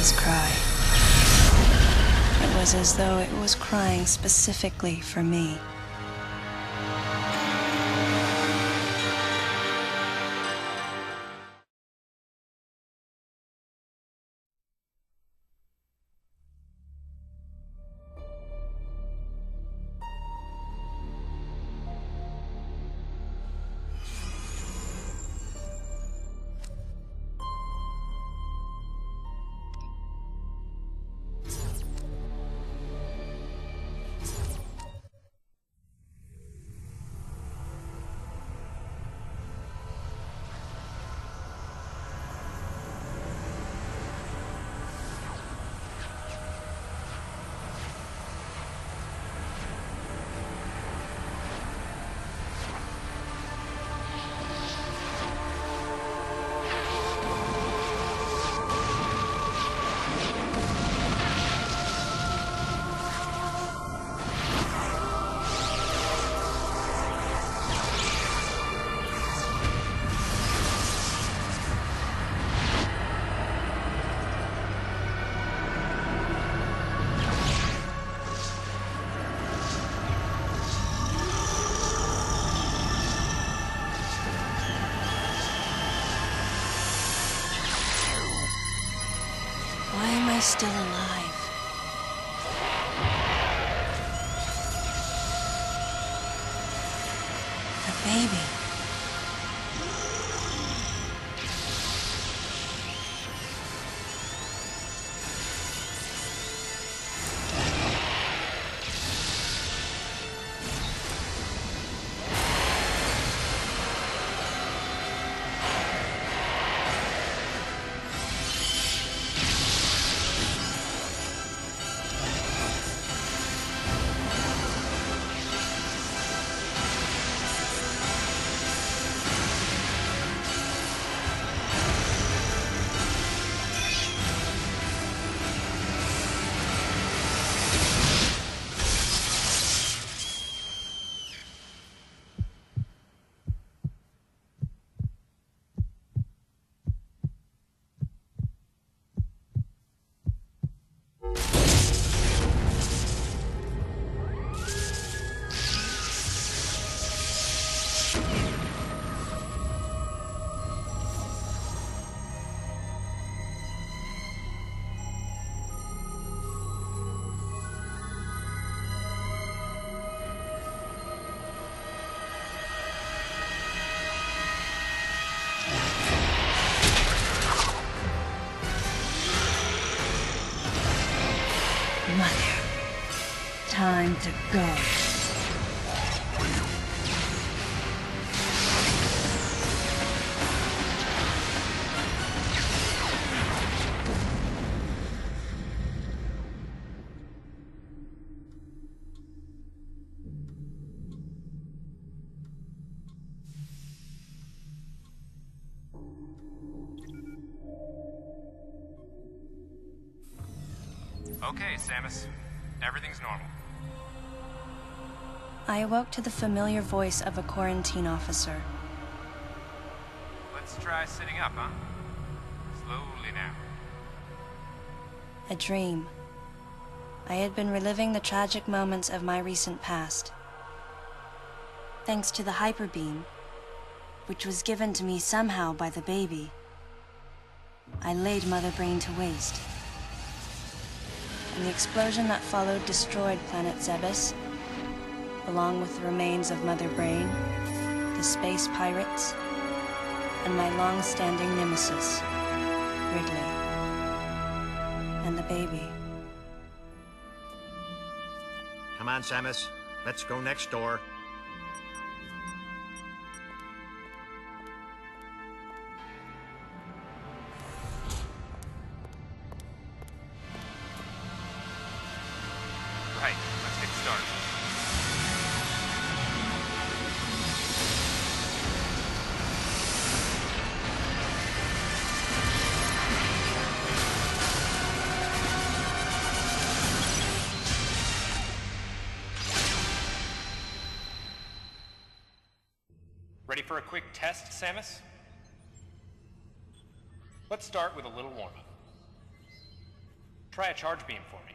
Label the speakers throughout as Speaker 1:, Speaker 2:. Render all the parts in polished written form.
Speaker 1: baby's cry. It was as though it was crying specifically for me. Why am I still alive? The baby. Mother, time to go.
Speaker 2: Okay, Samus. Everything's normal.
Speaker 1: I awoke to the familiar voice of a quarantine officer.
Speaker 2: Let's try sitting up, huh? Slowly now.
Speaker 1: A dream. I had been reliving the tragic moments of my recent past. Thanks to the hyper beam, which was given to me somehow by the baby, I laid Mother Brain to waste. And the explosion that followed destroyed planet Zebes, along with the remains of Mother Brain, the space pirates, and my long-standing nemesis, Ridley, and the baby.
Speaker 3: Come on, Samus. Let's go next door.
Speaker 2: Right, let's get started. Ready for a quick test, Samus? Let's start with a little warm-up. Try a charge beam for me.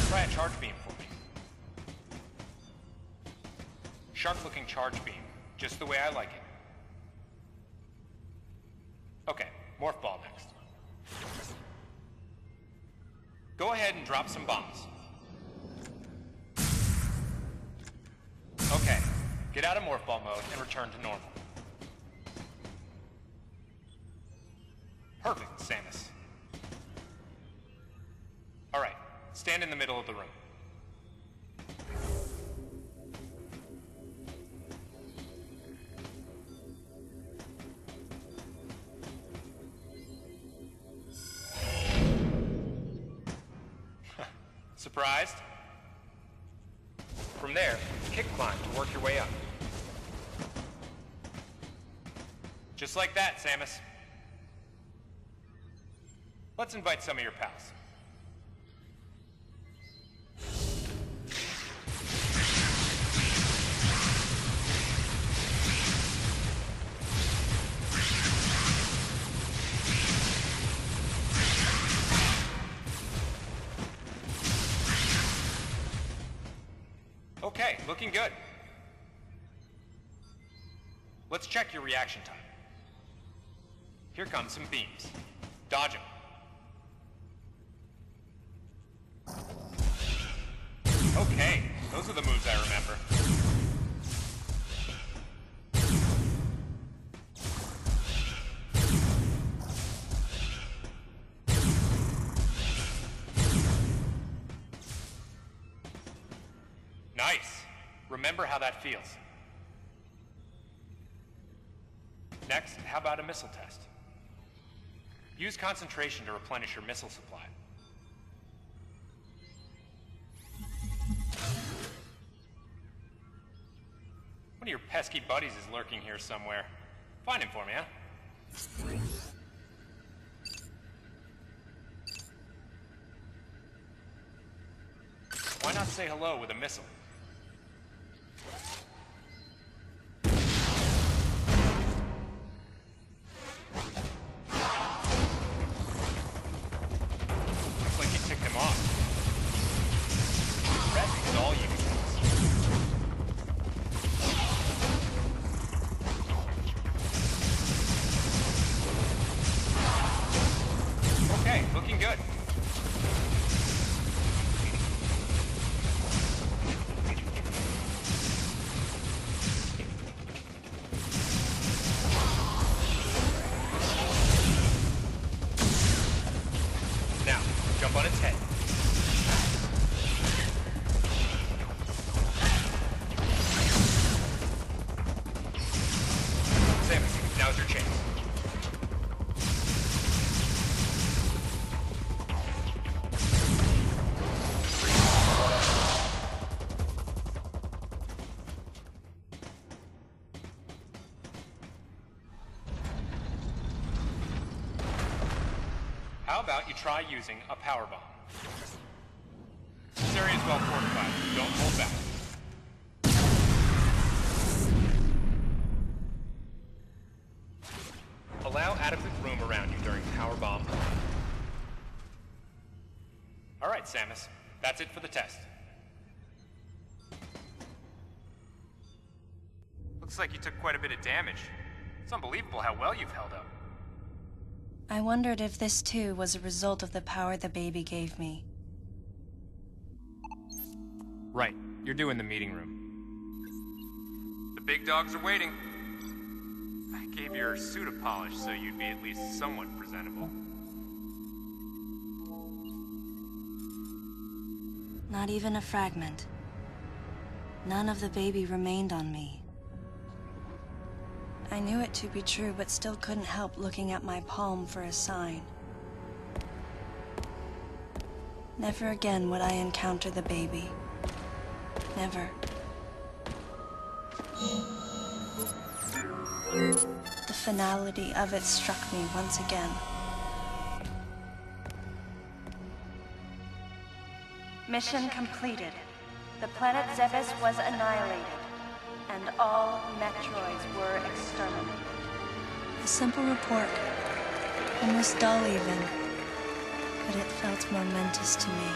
Speaker 2: Try a charge beam for me. Sharp-looking charge beam, just the way I like it. Okay, morph ball next. Go ahead and drop some bombs. Okay, get out of morph ball mode and return to normal. Perfect, Samus. Alright, stand in the middle of the room. Surprised? From there, kick climb to work your way up. Just like that, Samus. Let's invite some of your pals. Okay, looking good. Let's check your reaction time. Here come some beams. Dodge them. Okay, those are the moves I remember. Nice. Remember how that feels. Next, how about a missile test? Use concentration to replenish your missile supply. One of your pesky buddies is lurking here somewhere. Find him for me, huh? Why not say hello with a missile? Looks like you ticked him off. Rest is all you can use. Okay, looking good. Now, jump on its head. Samus, now's your chance. How about you try using a power bomb? This area is well fortified. Don't hold back. Allow adequate room around you during power bomb. All right, Samus. That's it for the test. Looks like you took quite a bit of damage. It's unbelievable how well you've held up.
Speaker 1: I wondered if this too was a result of the power the baby gave me.
Speaker 2: Right. You're due in the meeting room. The big dogs are waiting. I gave your suit a polish so you'd be at least somewhat presentable.
Speaker 1: Not even a fragment. None of the baby remained on me. I knew it to be true, but still couldn't help looking at my palm for a sign. Never again would I encounter the baby. Never. The finality of it struck me once again. Mission completed. The planet Zebes was annihilated, and all Metroids were exterminated. A simple report, almost dull even, but it felt momentous to me.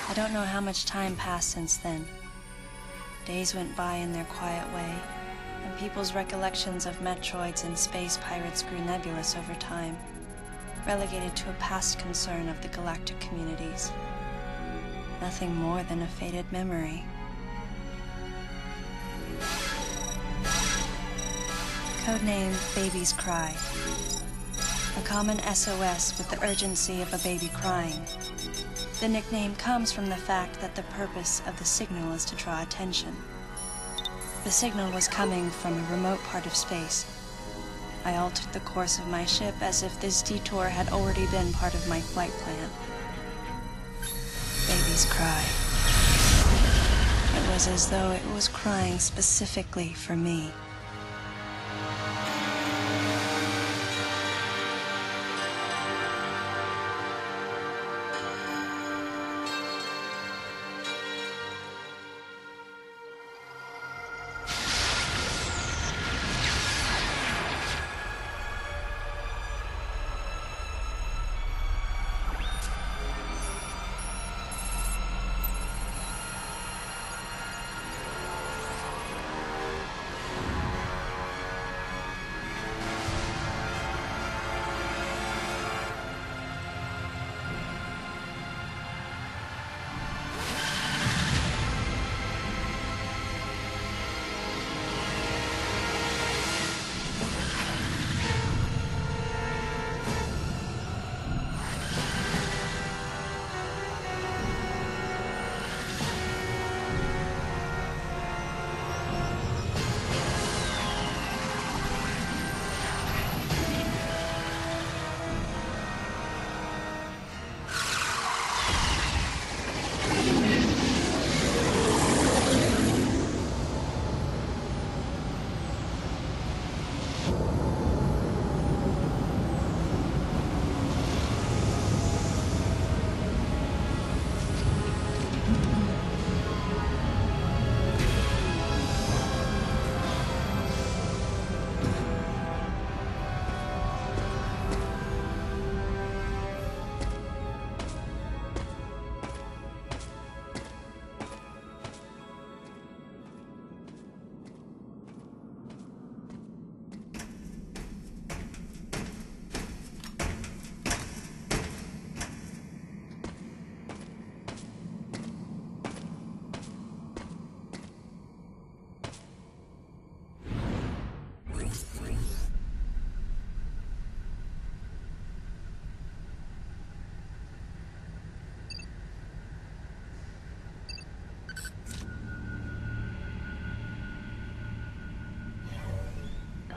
Speaker 1: I don't know how much time passed since then. Days went by in their quiet way, and people's recollections of Metroids and space pirates grew nebulous over time, relegated to a past concern of the galactic communities. Nothing more than a faded memory. Codename Baby's Cry. A common SOS with the urgency of a baby crying. The nickname comes from the fact that the purpose of the signal is to draw attention. The signal was coming from a remote part of space. I altered the course of my ship as if this detour had already been part of my flight plan. Baby's Cry. It was as though it was crying specifically for me.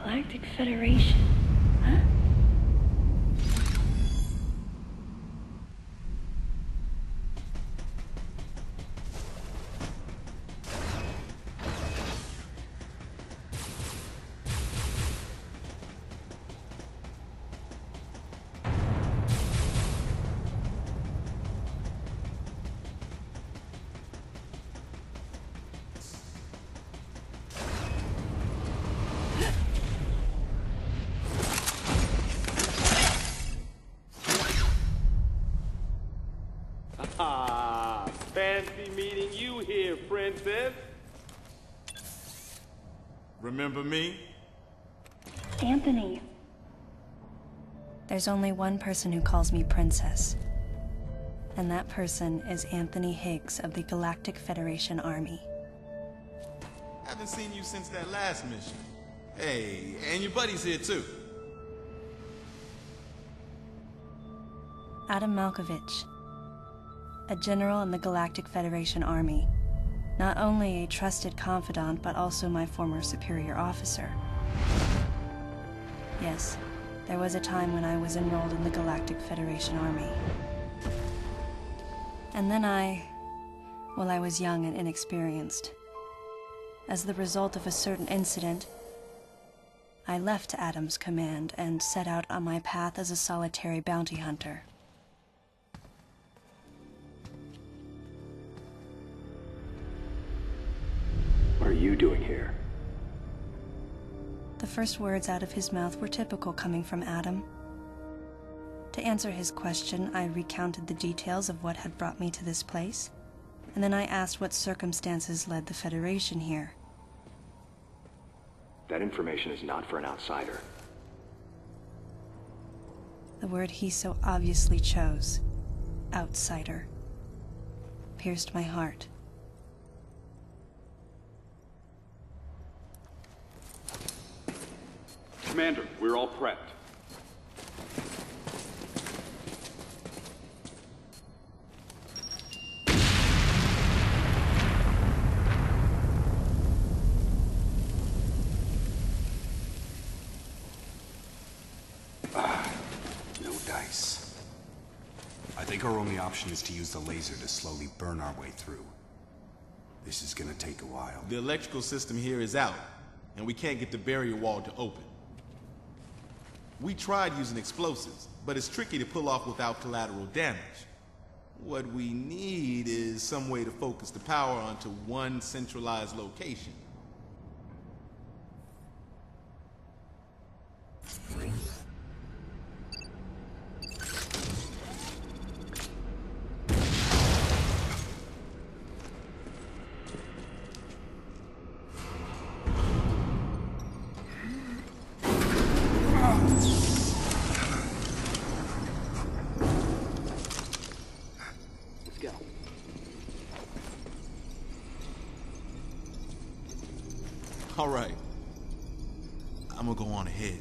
Speaker 1: Galactic Federation, huh?
Speaker 4: Ah, fancy meeting you here, princess.
Speaker 5: Remember me?
Speaker 1: Anthony. There's only one person who calls me Princess. And that person is Anthony Higgs of the Galactic Federation Army.
Speaker 5: Haven't seen you since that last mission. Hey, and your buddy's here too.
Speaker 1: Adam Malkovich. A general in the Galactic Federation Army. Not only a trusted confidant, but also my former superior officer. Yes, there was a time when I was enrolled in the Galactic Federation Army. And then I was young and inexperienced. As the result of a certain incident, I left Adam's command and set out on my path as a solitary bounty hunter.
Speaker 6: What are you doing here?
Speaker 1: The first words out of his mouth were typical coming from Adam. To answer his question, I recounted the details of what had brought me to this place, and then I asked what circumstances led the Federation here.
Speaker 6: That information is not for an outsider.
Speaker 1: The word he so obviously chose, outsider, pierced my heart.
Speaker 7: Commander, we're all prepped.
Speaker 6: No dice.
Speaker 8: I think our only option is to use the laser to slowly burn our way through. This is gonna take a while.
Speaker 5: The electrical system here is out, and we can't get the barrier wall to open. We tried using explosives, but it's tricky to pull off without collateral damage. What we need is some way to focus the power onto one centralized location.
Speaker 6: Let's go.
Speaker 5: All right. I'm gonna go on ahead.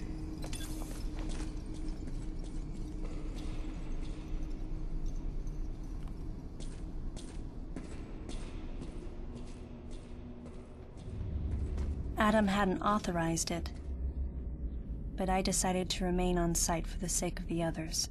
Speaker 1: Adam hadn't authorized it, but I decided to remain on site for the sake of the others.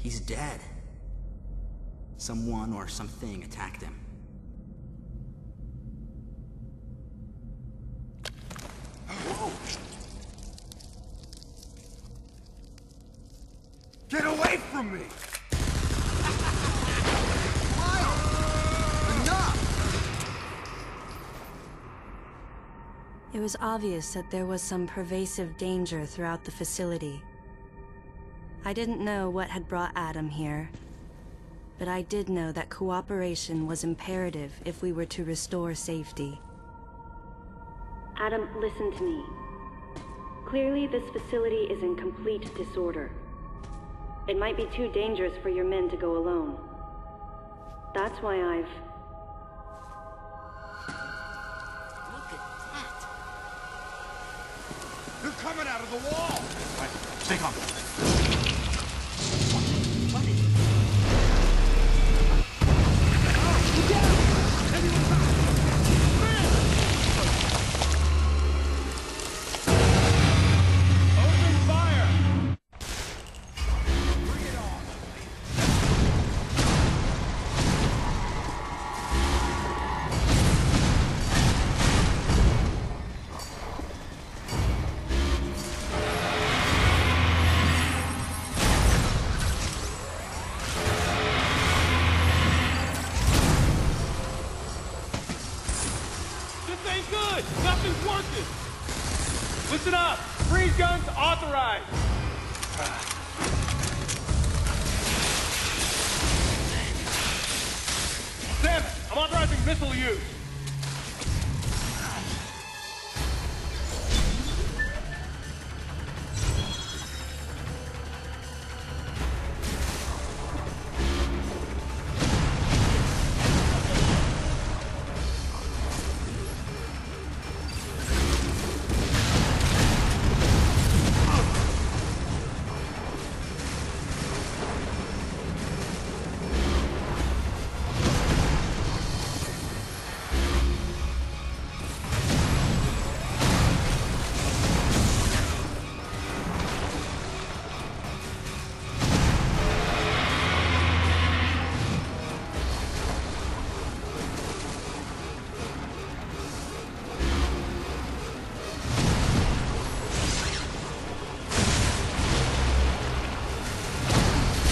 Speaker 9: He's dead. Someone or something attacked him.
Speaker 8: Whoa! Get away from me!
Speaker 1: It was obvious that there was some pervasive danger throughout the facility. I didn't know what had brought Adam here, but I did know that cooperation was imperative if we were to restore safety. Adam, listen to me. Clearly, this facility is in complete disorder. It might be too dangerous for your men to go alone. That's why I've...
Speaker 8: They're coming out of the wall!
Speaker 3: Right, stay calm.
Speaker 4: Open fire!
Speaker 8: Bring it on!
Speaker 4: This ain't good! Nothing's working! Listen up! Freeze guns authorized! Sam, I'm authorizing missile use!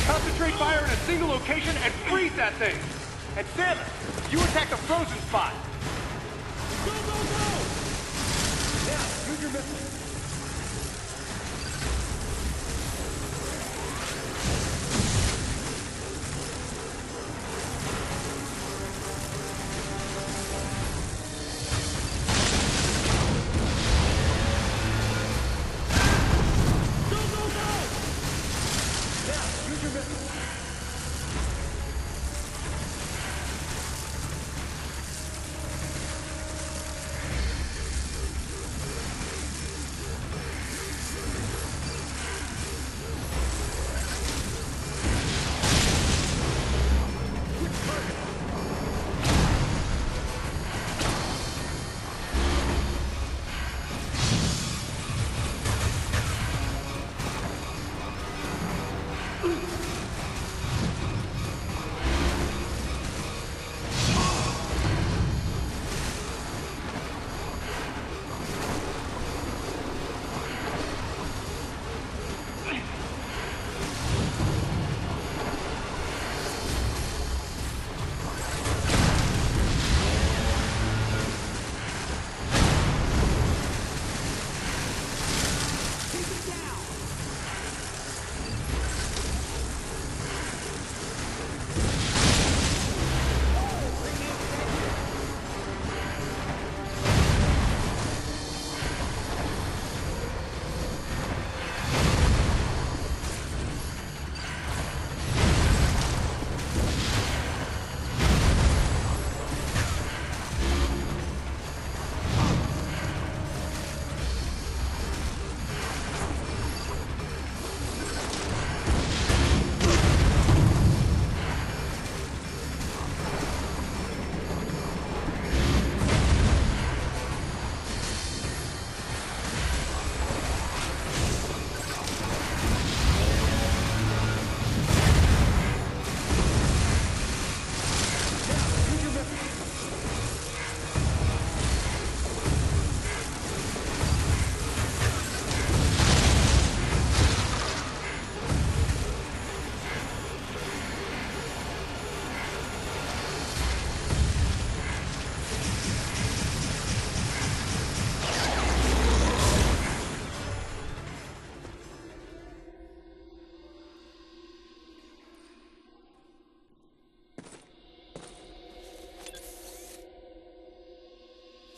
Speaker 4: Concentrate fire in a single location and freeze that thing! And Samus, you attack the frozen spot! Go, go, go! Now, use your missile.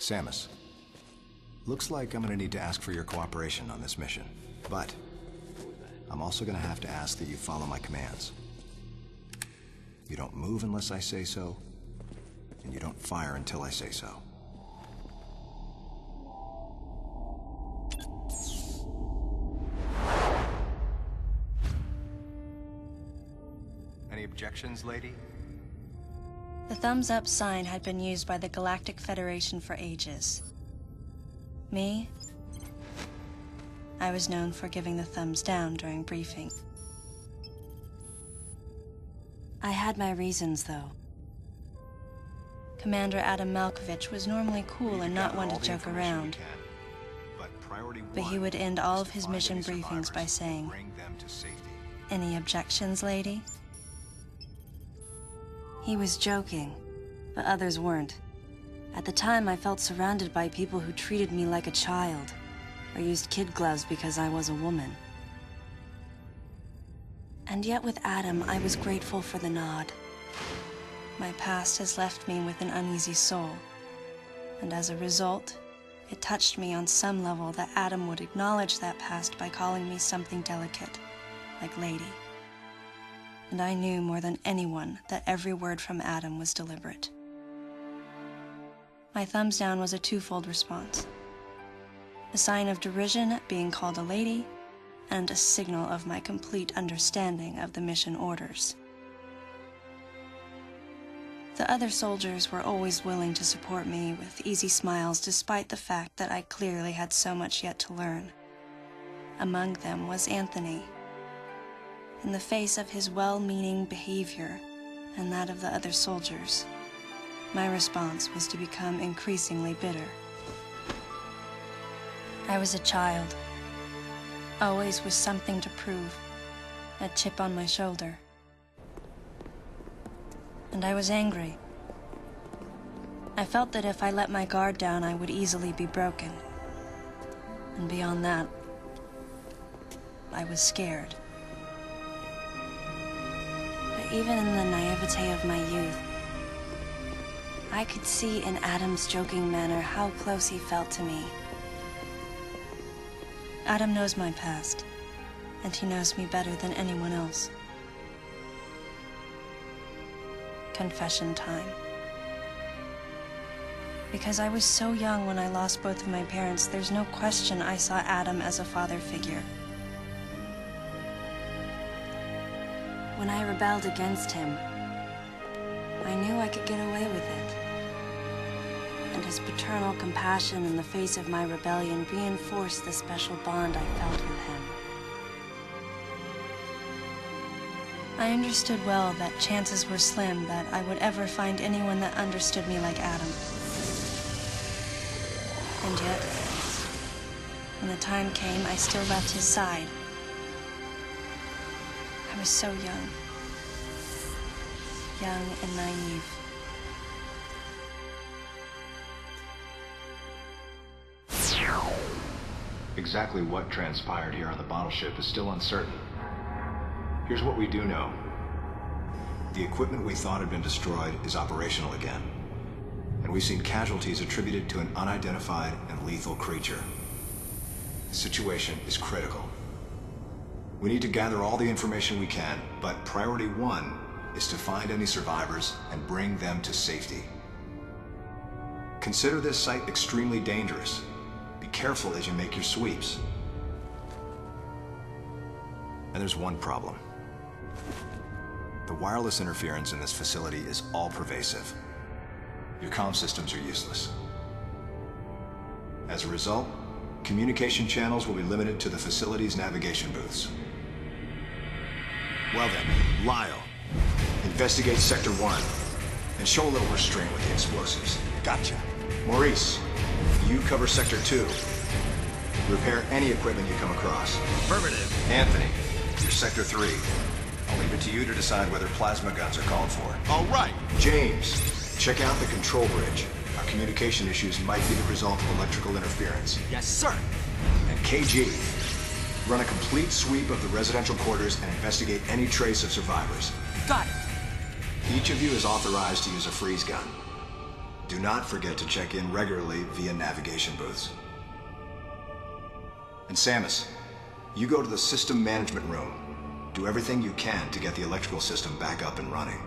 Speaker 9: Samus, looks like I'm gonna need to ask for your cooperation on this mission, but I'm also gonna have to ask that you follow my commands. You don't move unless I say so, and you don't fire until I say so. Any objections, lady?
Speaker 1: The thumbs up sign had been used by the Galactic Federation for ages. Me? I was known for giving the thumbs down during briefing. I had my reasons, though. Commander Adam Malkovich was normally cool and not one to joke around. But he would end all of his mission briefings by saying, "Any objections, lady?" He was joking, but others weren't. At the time, I felt surrounded by people who treated me like a child, or used kid gloves because I was a woman. And yet with Adam, I was grateful for the nod. My past has left me with an uneasy soul, and as a result, it touched me on some level that Adam would acknowledge that past by calling me something delicate, like lady. And I knew more than anyone that every word from Adam was deliberate. My thumbs down was a twofold response. A sign of derision at being called a lady, and a signal of my complete understanding of the mission orders. The other soldiers were always willing to support me with easy smiles despite the fact that I clearly had so much yet to learn. Among them was Anthony. In the face of his well-meaning behavior and that of the other soldiers, my response was to become increasingly bitter. I was a child, always with something to prove, a chip on my shoulder. And I was angry. I felt that if I let my guard down, I would easily be broken. And beyond that, I was scared. But even in the naivete of my youth, I could see in Adam's joking manner how close he felt to me. Adam knows my past, and he knows me better than anyone else. Confession time. Because I was so young when I lost both of my parents, there's no question I saw Adam as a father figure. When I rebelled against him, I knew I could get away with it. And his paternal compassion in the face of my rebellion reinforced the special bond I felt with him. I understood well that chances were slim that I would ever find anyone that understood me like Adam. And yet, when the time came, I still left his side. I was so young. Young and naive.
Speaker 9: Exactly what transpired here on the bottle ship is still uncertain. Here's what we do know. The equipment we thought had been destroyed is operational again. And we've seen casualties attributed to an unidentified and lethal creature. The situation is critical. We need to gather all the information we can, but priority one is to find any survivors and bring them to safety. Consider this site extremely dangerous. Be careful as you make your sweeps. And there's one problem. The wireless interference in this facility is all-pervasive. Your comm systems are useless. As a result, communication channels will be limited to the facility's navigation booths. Well then, Lyle, investigate Sector 1 and show a little restraint with the explosives.
Speaker 3: Gotcha.
Speaker 9: Maurice, you cover Sector 2. Repair any equipment you come across.
Speaker 3: Affirmative.
Speaker 9: Anthony, you're Sector 3. I'll leave it to you to decide whether plasma guns are called for.
Speaker 3: All right.
Speaker 9: James, check out the control bridge. Our communication issues might be the result of electrical interference.
Speaker 3: Yes, sir.
Speaker 9: And KG, run a complete sweep of the residential quarters and investigate any trace of survivors.
Speaker 3: Got it.
Speaker 9: Each of you is authorized to use a freeze gun. Do not forget to check in regularly via navigation booths. And Samus, you go to the system management room. Do everything you can to get the electrical system back up and running.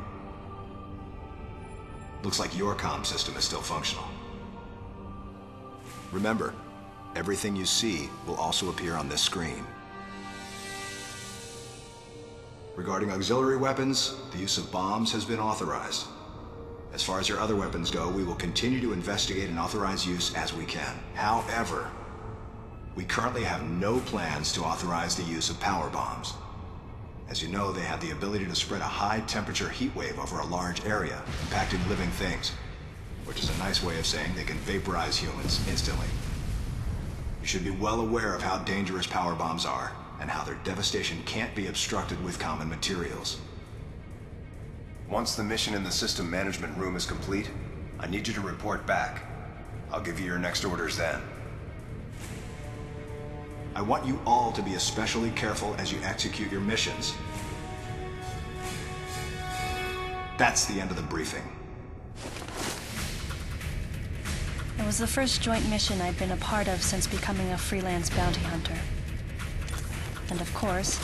Speaker 9: Looks like your comm system is still functional. Remember, everything you see will also appear on this screen. Regarding auxiliary weapons, the use of bombs has been authorized. As far as your other weapons go, we will continue to investigate and authorize use as we can. However, we currently have no plans to authorize the use of power bombs. As you know, they have the ability to spread a high-temperature heat wave over a large area, impacting living things, which is a nice way of saying they can vaporize humans instantly. You should be well aware of how dangerous power bombs are, and how their devastation can't be obstructed with common materials. Once the mission in the system management room is complete, I need you to report back. I'll give you your next orders then. I want you all to be especially careful as you execute your missions. That's the end of the briefing.
Speaker 1: It was the first joint mission I'd been a part of since becoming a freelance bounty hunter. And of course,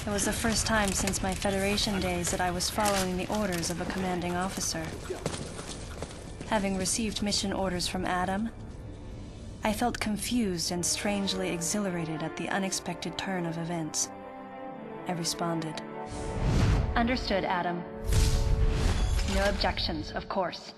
Speaker 1: it was the first time since my Federation days that I was following the orders of a commanding officer. Having received mission orders from Adam, I felt confused and strangely exhilarated at the unexpected turn of events. I responded. Understood, Adam. No objections, of course.